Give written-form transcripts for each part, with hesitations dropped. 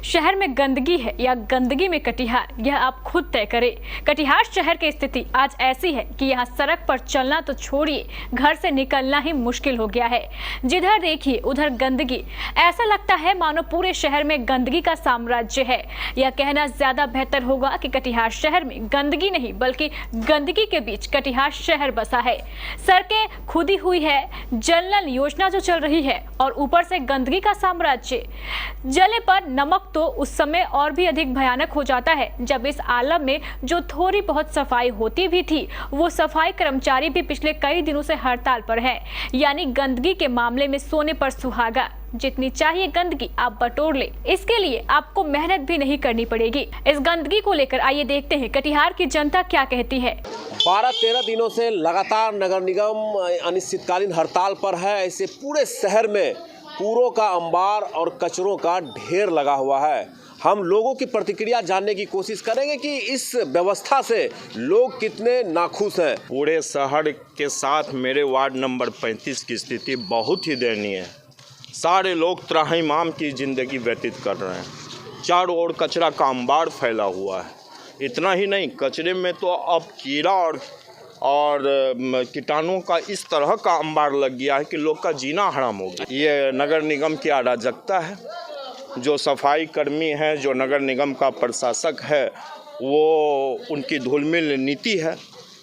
शहर में गंदगी है या गंदगी में कटिहार, यह आप खुद तय करें। कटिहार शहर की स्थिति आज ऐसी है कि यहाँ सड़क पर चलना तो छोड़िए, घर से निकलना ही मुश्किल हो गया है। जिधर देखिए उधर गंदगी, ऐसा लगता है मानो पूरे शहर में गंदगी का साम्राज्य है। यह कहना ज्यादा बेहतर होगा कि कटिहार शहर में गंदगी नहीं बल्कि गंदगी के बीच कटिहार शहर बसा है। सड़कें खुदी हुई है, जल नल योजना जो चल रही है और ऊपर से गंदगी का साम्राज्य। जले पर नमक तो उस समय और भी अधिक भयानक हो जाता है जब इस आलम में जो थोड़ी बहुत सफाई होती भी थी, वो सफाई कर्मचारी भी पिछले कई दिनों से हड़ताल पर है। यानी गंदगी के मामले में सोने पर सुहागा, जितनी चाहिए गंदगी आप बटोर ले, इसके लिए आपको मेहनत भी नहीं करनी पड़ेगी। इस गंदगी को लेकर आइए देखते हैं कटिहार की जनता क्या कहती है। 12-13 दिनों से लगातार नगर निगम अनिश्चितकालीन हड़ताल पर है। ऐसे पूरे शहर में कूड़ों का अंबार और कचरों का ढेर लगा हुआ है। हम लोगों की प्रतिक्रिया जानने की कोशिश करेंगे कि इस व्यवस्था से लोग कितने नाखुश हैं। पूरे शहर के साथ मेरे वार्ड नंबर 35 की स्थिति बहुत ही दयनीय है। सारे लोग त्राहिमाम की ज़िंदगी व्यतीत कर रहे हैं। चारों ओर कचरा का अंबार फैला हुआ है। इतना ही नहीं, कचरे में तो अब कीड़ा और कीटाणुओं का इस तरह का अंबार लग गया है कि लोग का जीना हराम हो गया। ये नगर निगम की अराजकता है। जो सफाई कर्मी है, जो नगर निगम का प्रशासक है, वो उनकी धूलमिल नीति है।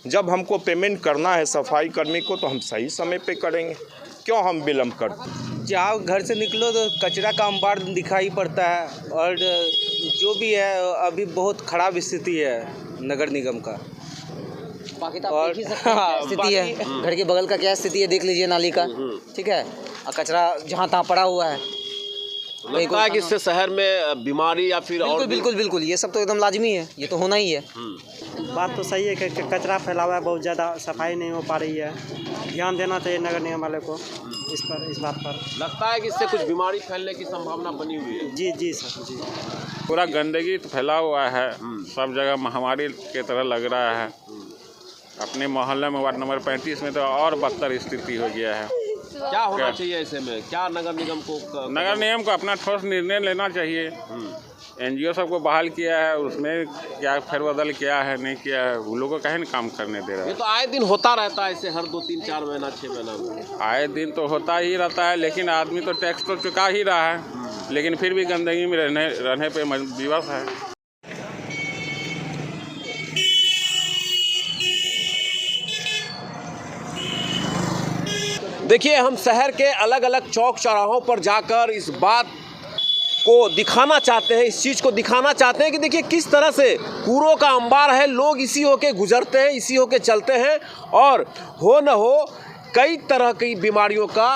जब हमको पेमेंट करना है सफाई कर्मी को तो हम सही समय पे करेंगे, क्यों हम विलम्ब करते हैं। जहाँ घर से निकलो तो कचरा का अंबार दिखाई पड़ता है और जो भी है अभी बहुत ख़राब स्थिति है नगर निगम का। बाकी तो आप देख ही सकते हैं क्या स्थिति है। घर के बगल का क्या स्थिति है देख लीजिए, नाली का, ठीक है, और कचरा जहाँ तहाँ पड़ा हुआ है। लगता है कि इससे शहर में बीमारी या फिर बिल्कुल बिल्कुल बिल्कुल, ये सब तो एकदम लाजमी है, ये तो होना ही है। बात तो सही है कि कचरा फैला हुआ है, बहुत ज़्यादा सफाई नहीं हो पा रही है। ध्यान देना चाहिए नगर निगम वाले को इस बात पर। लगता है कि इससे कुछ बीमारी फैलने की संभावना बनी हुई है। जी सर, जी। पूरा गंदगी तो फैला हुआ है, सब जगह महामारी की तरह लग रहा है। अपने मोहल्ले में वार्ड नंबर 35 में तो और बदतर स्थिति हो गया है। क्या होना चाहिए ऐसे में? क्या नगर निगम को अपना ठोस निर्णय लेना चाहिए। एनजीओ सबको बहाल किया है, उसमें क्या फेरबदल किया है, नहीं किया है, उन लोगों को कहीं काम करने दे रहा है। ये तो आए दिन होता रहता है ऐसे, हर 2-3-4 महीना 6 महीना में आए दिन तो होता ही रहता है, लेकिन आदमी तो टैक्स तो चुका ही रहा है, लेकिन फिर भी गंदगी में रहने पे विवश है। देखिए, हम शहर के अलग अलग चौक चौराहों पर जाकर इस बात को दिखाना चाहते हैं, इस चीज़ को दिखाना चाहते हैं कि देखिए किस तरह से कूड़ों का अंबार है। लोग इसी होके गुजरते हैं, इसी होके चलते हैं और हो न हो कई तरह की बीमारियों का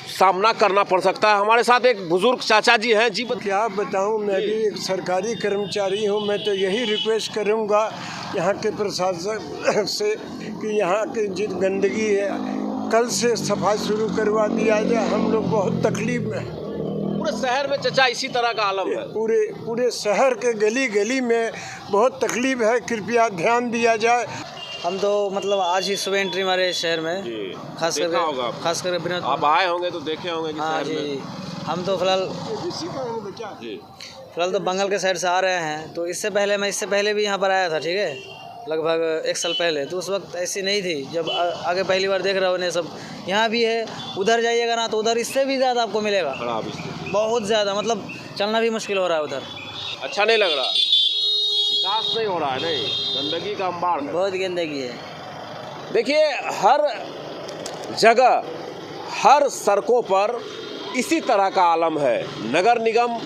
सामना करना पड़ सकता है। हमारे साथ एक बुजुर्ग चाचा जी हैं। जी क्या बताऊं, मैं भी एक सरकारी कर्मचारी हूं। मैं तो यही रिक्वेस्ट करूंगा यहाँ के प्रशासन से कि यहाँ की जो गंदगी है कल से सफाई शुरू करवा दिया जाए। हम लोग बहुत तकलीफ में हैं। पूरे शहर में चचा इसी तरह का आलम है। पूरे शहर के गली गली में बहुत तकलीफ है, कृपया ध्यान दिया जाए। हम तो मतलब आज ही सुबह एंट्री मारे शहर में, खास करके बिना आप आए होंगे तो देखे होंगे कि हाँ शहर जी में। हम तो फिलहाल तो बंगाल के साइड से आ रहे हैं। तो इससे पहले भी यहाँ पर आया था, ठीक है, लगभग 1 साल पहले। तो उस वक्त ऐसी नहीं थी। जब आगे पहली बार देख रहा हूँ सब यहाँ भी है। उधर जाइएगा ना तो उधर इससे भी ज़्यादा आपको मिलेगा, बहुत ज़्यादा, मतलब चलना भी मुश्किल हो रहा है उधर। अच्छा नहीं लग रहा, विकास नहीं हो रहा है। नहीं, गंदगी का अंबार है, बहुत गंदगी है। देखिए हर जगह हर सड़कों पर इसी तरह का आलम है। नगर निगम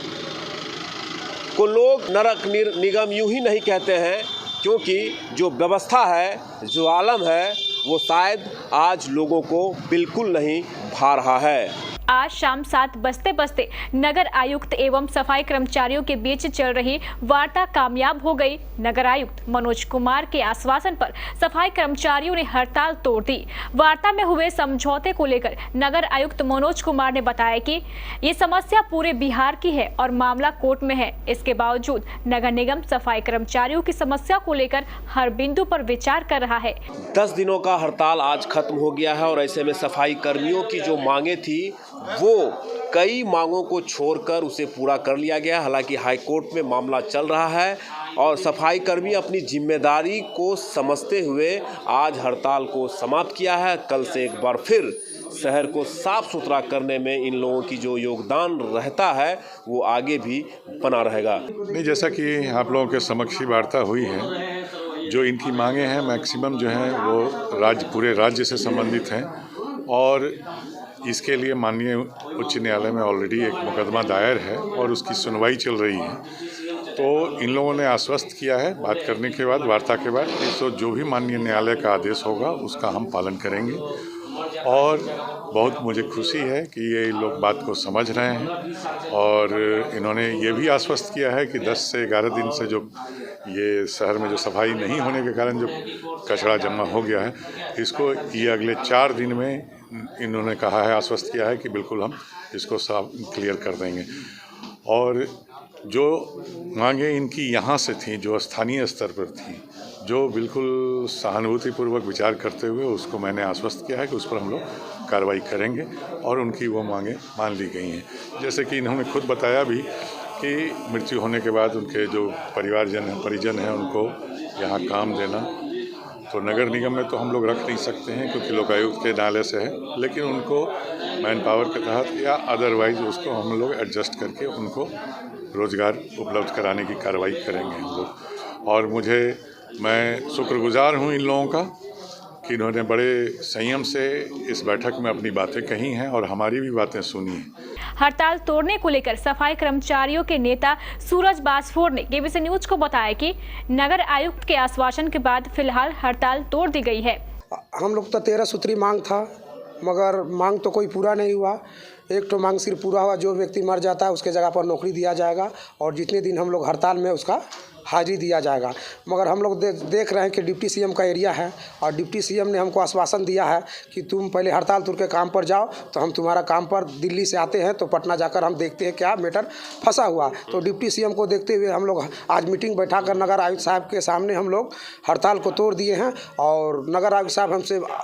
को लोग नगर निगम यूं ही नहीं कहते हैं, क्योंकि जो व्यवस्था है, जो आलम है, वो शायद आज लोगों को बिल्कुल नहीं भा रहा है। आज शाम 7 बजते बजते नगर आयुक्त एवं सफाई कर्मचारियों के बीच चल रही वार्ता कामयाब हो गई। नगर आयुक्त मनोज कुमार के आश्वासन पर सफाई कर्मचारियों ने हड़ताल तोड़ दी। वार्ता में हुए समझौते को लेकर नगर आयुक्त मनोज कुमार ने बताया कि ये समस्या पूरे बिहार की है और मामला कोर्ट में है। इसके बावजूद नगर निगम सफाई कर्मचारियों की समस्या को लेकर हर बिंदु पर विचार कर रहा है। 10 दिनों का हड़ताल आज खत्म हो गया है और ऐसे में सफाई कर्मियों की जो मांगे थी वो कई मांगों को छोड़कर उसे पूरा कर लिया गया। हालांकि हाई कोर्ट में मामला चल रहा है और सफाई कर्मी अपनी जिम्मेदारी को समझते हुए आज हड़ताल को समाप्त किया है। कल से एक बार फिर शहर को साफ सुथरा करने में इन लोगों की जो योगदान रहता है वो आगे भी बना रहेगा। नहीं, जैसा कि आप लोगों के समक्ष ही वार्ता हुई है, जो इनकी मांगे हैं मैक्सिमम जो हैं वो पूरे राज्य से संबंधित हैं और इसके लिए माननीय उच्च न्यायालय में ऑलरेडी एक मुकदमा दायर है और उसकी सुनवाई चल रही है। तो इन लोगों ने आश्वस्त किया है बात करने के बाद, वार्ता के बाद, कि जो भी माननीय न्यायालय का आदेश होगा उसका हम पालन करेंगे। और बहुत मुझे खुशी है कि ये लोग बात को समझ रहे हैं और इन्होंने ये भी आश्वस्त किया है कि 10 से 11 दिन से जो ये शहर में जो सफाई नहीं होने के कारण जो कचरा जमा हो गया है, इसको ये अगले 4 दिन में इन्होंने कहा है, आश्वस्त किया है कि बिल्कुल हम इसको साफ क्लियर कर देंगे। और जो मांगे इनकी यहाँ से थी, जो स्थानीय स्तर पर थी, जो बिल्कुल सहानुभूतिपूर्वक विचार करते हुए उसको मैंने आश्वस्त किया है कि उस पर हम लोग कार्रवाई करेंगे और उनकी वो मांगे मान ली गई हैं। जैसे कि इन्होंने खुद बताया भी कि मृत्यु होने के बाद उनके जो परिजन हैं उनको यहाँ काम देना, तो नगर निगम में तो हम लोग रख नहीं सकते हैं क्योंकि लोकायुक्त के नाले से है, लेकिन उनको मैन पावर के तहत या अदरवाइज उसको हम लोग एडजस्ट करके उनको रोज़गार उपलब्ध कराने की कार्रवाई करेंगे हम लोग। और मैं शुक्रगुजार हूँ इन लोगों का कि इन्होंने बड़े संयम से इस बैठक में अपनी बातें कही हैं और हमारी भी बातें सुनी हैं। हड़ताल तोड़ने को लेकर सफाई कर्मचारियों के नेता सूरज बासफोर ने केबीसी न्यूज को बताया कि नगर आयुक्त के आश्वासन के बाद फिलहाल हड़ताल तोड़ दी गई है। हम लोग तो 13 सूत्री मांग था, मगर मांग तो कोई पूरा नहीं हुआ। एक तो मांग सिर्फ पूरा हुआ, जो व्यक्ति मर जाता है उसके जगह पर नौकरी दिया जाएगा और जितने दिन हम लोग हड़ताल में उसका हाजिरी दिया जाएगा। मगर हम लोग देख रहे हैं कि डिप्टी सीएम का एरिया है और डिप्टी सीएम ने हमको आश्वासन दिया है कि तुम पहले हड़ताल तोड़ के काम पर जाओ, तो हम तुम्हारा काम पर दिल्ली से आते हैं तो पटना जाकर हम देखते हैं क्या मैटर फंसा हुआ। तो डिप्टी सीएम को देखते हुए हम लोग आज मीटिंग बैठाकर नगर आयुक्त साहब के सामने हम लोग हड़ताल को तोड़ दिए हैं और नगर आयुक्त साहब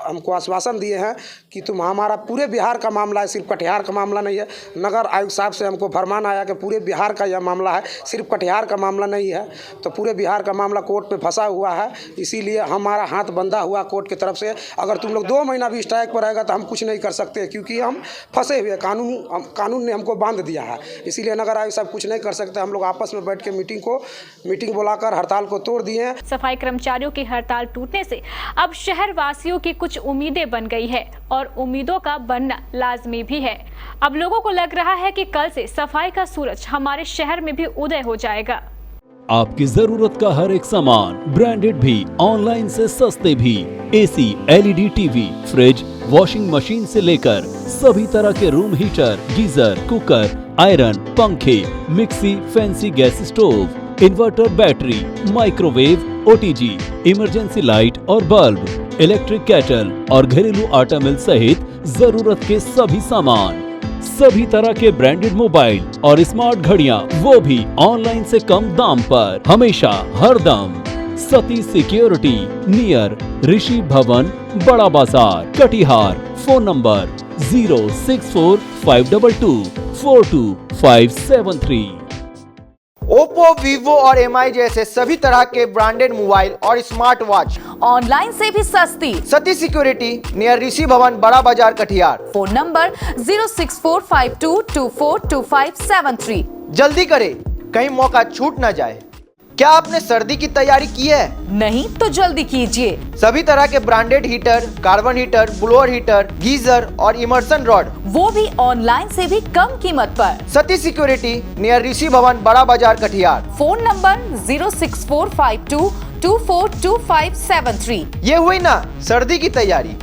हमको आश्वासन दिए हैं कि तुम हमारा पूरे बिहार का मामला है, सिर्फ कटिहार का मामला नहीं है। नगर आयुक्त साहब से हमको फरमान आया कि पूरे बिहार का यह मामला है, सिर्फ कटिहार का मामला नहीं है। तो पूरे बिहार का मामला कोर्ट में फंसा हुआ है, इसीलिए हमारा हाथ बंधा हुआ कोर्ट की तरफ से। अगर तुम लोग 2 महीना भी स्ट्राइक पर रहेगा तो हम कुछ नहीं कर सकते, क्योंकि हम फंसे हुए, कानून ने हमको बांध दिया है। इसीलिए नगर आयुक्त साहब कुछ नहीं कर सकते। हम लोग आपस में बैठ के मीटिंग बुलाकर हड़ताल को तोड़ दिए हैं। सफाई कर्मचारियों की हड़ताल टूटने से अब शहर वासियों की कुछ उम्मीदें बन गई है और उम्मीदों का बनना लाजमी भी है। अब लोगों को लग रहा है कि कल से सफाई का सूरज हमारे शहर में भी उदय हो जाएगा। आपकी जरूरत का हर एक सामान ब्रांडेड भी, ऑनलाइन से सस्ते भी। AC, LED TV, fridge, washing machine से लेकर सभी तरह के room heater, geyser, cooker, iron, पंखे, mixie, fancy gas stove, inverter, battery, microwave, OTG, emergency light और बल्ब, इलेक्ट्रिक केटल और घरेलू आटा मिल सहित जरूरत के सभी सामान, सभी तरह के ब्रांडेड मोबाइल और स्मार्ट घड़ियां, वो भी ऑनलाइन से कम दाम पर, हमेशा हर दम। सती सिक्योरिटी, नियर ऋषि भवन, बड़ा बाजार, Katihar. Phone number 06452242573। Oppo, Vivo और एमआई जैसे सभी तरह के ब्रांडेड मोबाइल और स्मार्ट वॉच ऑनलाइन से भी सस्ती। सती सिक्योरिटी, नियर ऋषि भवन, बड़ा बाजार, कटिहार। Phone number 06452242573। जल्दी करें, कहीं मौका छूट न जाए। क्या आपने सर्दी की तैयारी की है? नहीं तो जल्दी कीजिए। सभी तरह के branded heater, carbon heater, blower heater, geyser और इमर्सन रॉड, वो भी ऑनलाइन से भी कम कीमत पर। सती सिक्योरिटी, नियर ऋषि भवन, बड़ा बाजार, कटिहार। Phone number 06452242573। ये हुई ना सर्दी की तैयारी।